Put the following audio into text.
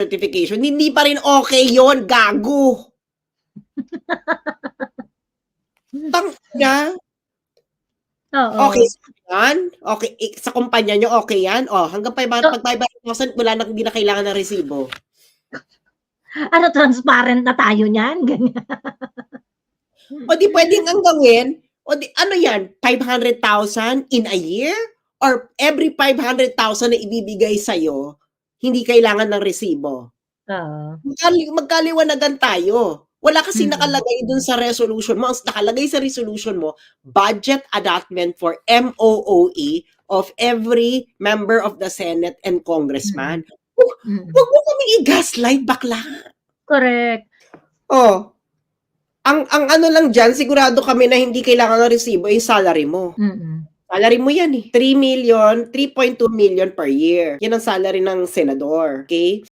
certification, hindi pa rin okay yon, gago. Tangina. Okay Oo. yan? Okay, sa kumpanya niyo okay yan? Oh, hanggang pag 500,000 wala na, hindi na kailangan ng resibo. Ano, transparent na tayo niyan, ganyan. O di pwedeng ang gawin, o di ano yan, 500,000 in a year? Or every 500,000 na ibibigay sa'yo, hindi kailangan ng resibo? Oo. Magkaliwanagan tayo. Wala kasing Mm. nakalagay dun sa resolution mo. Ang nakalagay sa resolution mo, budget allotment for MOOE of every member of the Senate and congressman. Mm. Wag mo kaming i-gaslight, bakla. Correct. Oh, ang ano lang diyan, sigurado kami na hindi kailangan ng resibo yung salary mo. Mm. Salary mo yan, eh. 3.2 million per year. Yan ang salary ng senador, okay?